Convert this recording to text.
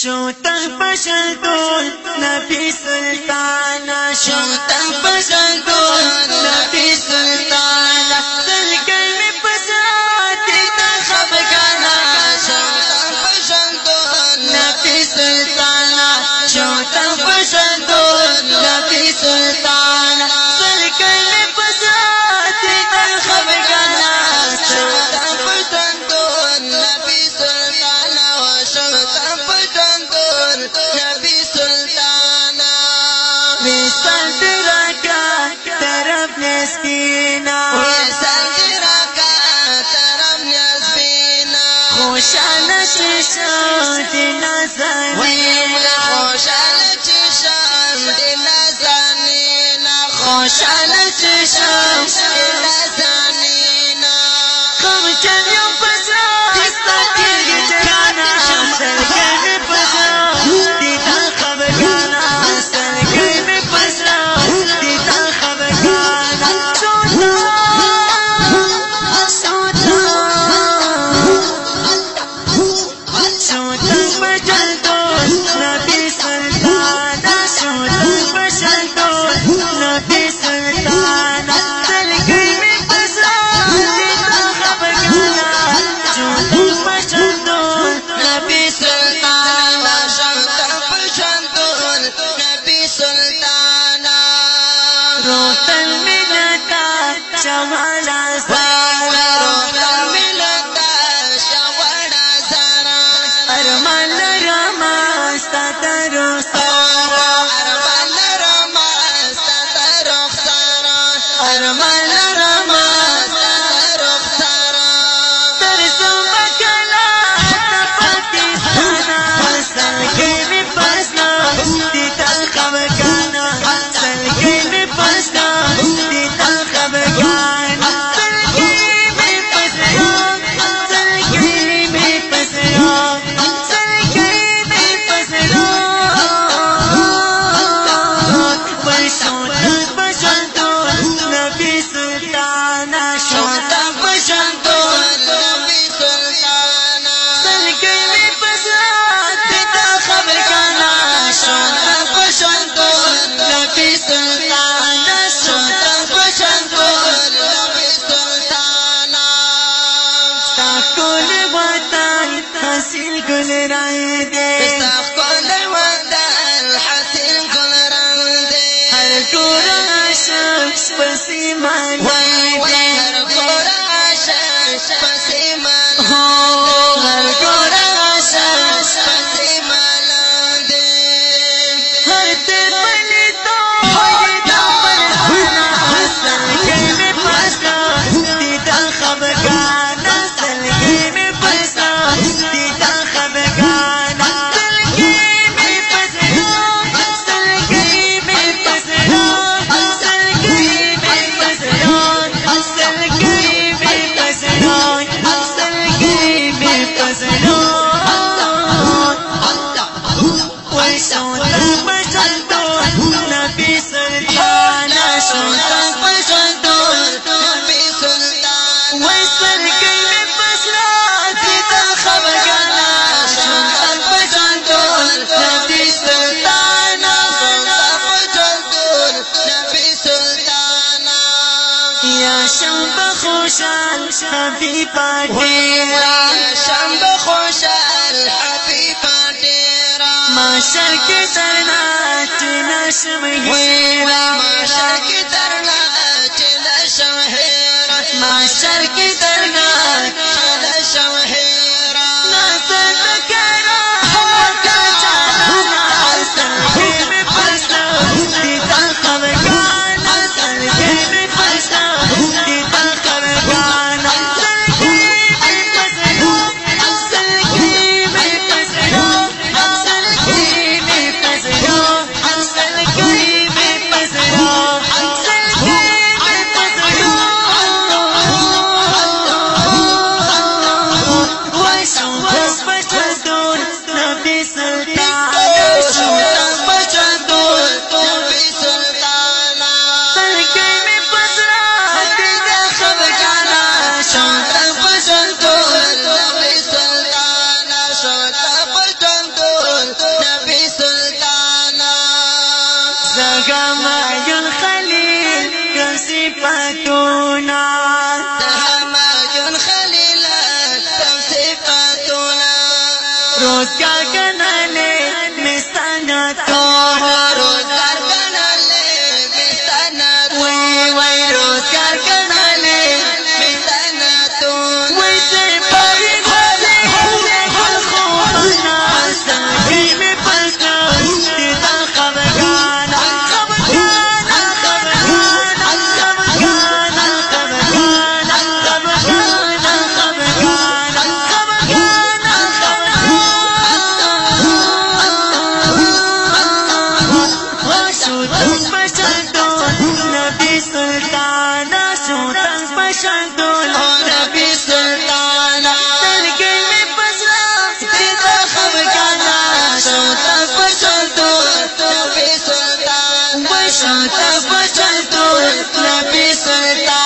شوتن پشل دول نبی سلطانا شوتن پشل دول نبی سلطانا سلگل می پسراتی تا خبگانا شوتن پشل دول نبی سلطانا شوتن پشل دول نبی سلطانا سلگل می پسراتی تا خبگانا شوتن پشل دول نبی سلطانا شوتن پشل دول نبی سلطانا ویسال تراکا طرف نسبینا ویسال تراکا طرف نسبینا خوشحال چشم دی نازنینا خوشحال چشم دی نازنینا خوشحال چشم دی نازنینا خم چمیون پسرا دستا تیگی جانا سرگر می پسرا دیتا خبگانا سرگر می پسرا دیتا خبگانا سوتا بجل دول نبی سلطانا سوتا بجل دول نبی سلطانا سرگر می پسرا دیتا خبگانا سوتا بجل دول نبی سلطانا سوتا بجل دول نبی سلطانا روتن ملتا شمالا زارا روتن ملتا شمالا زارا ارمان رما ستر سارا ارمان رما ستر سارا ارمان رما ستر سارا ترسم بکلا تپاتی سانا سلگی می پسنا دیتا خبگانا سلگی می پسنا دیتا خبگانا سلگی می پسنا سلگی می پسنا سلگی می پسنا وشوتن بجل دول نبی سلطانا شوتن بجل دول نبی سلطانا سلگی می پسنا دیتا خبگانا شوتن بجل دول نبی سلطانا شوتن بجل دول نبی سلطانا ساکول وطن حسین گل رنگ دے ساکول وطن حسین گل رنگ دے ہر گور عاشق پسی من دے ہر گور عاشق پسی من ہو ہر گور عاشق پسی من دے ہر تیر بلی تو یہ دامن آنا سلگی میں پسنا دیتا خبگانا سلگی میں پسنا دیتا خبگانا سلگی میں پسنا سلگی میں پسنا سلگی میں پسنا سلگی میں پسنا سلگی میں پسنا وشوتن بجل دول نبی سلطانا شوتن بجل دول نبی سلطانا وسلگی میں پسنا دیتا خبگانا شوتن بجل دول نبی سلطانا شوتن بجل دول نبی سلطانا یا شنب خوشال حبیبا ڈیرا شنب خوشال حبیبا ڈیرا معاشر کی درنا چنا شمہیرا معاشر کی درنا چنا شمہیرا معاشر کی درنا چنا شمہیرا ناصر کرا ہوتا چانا سلگی میں پسنا دیتا خبگانا سلگی میں پسنا دیتا خبگانا سلگی میں پسنا سلگی میں پسنا سلگی میں پسنا سلگی میں پسنا سلگی میں پسنا روزگار گنالے مستانا تو روزگار گنالے مستانا وی روزگار گنالے مستانا تو وی سر پاری گھولے خونا ساگی میں پسنا دیتا خبگانا خبگانا خبگانا خبگانا خبگانا خبگانا خبگانا خبگانا شوتن پشندون نبی سلطانا شوتن پشندون نبی سلطانا سرگی میں پسنا دیتا خبگانا شوتن پشندون نبی سلطانا شوتن پشندون نبی سلطانا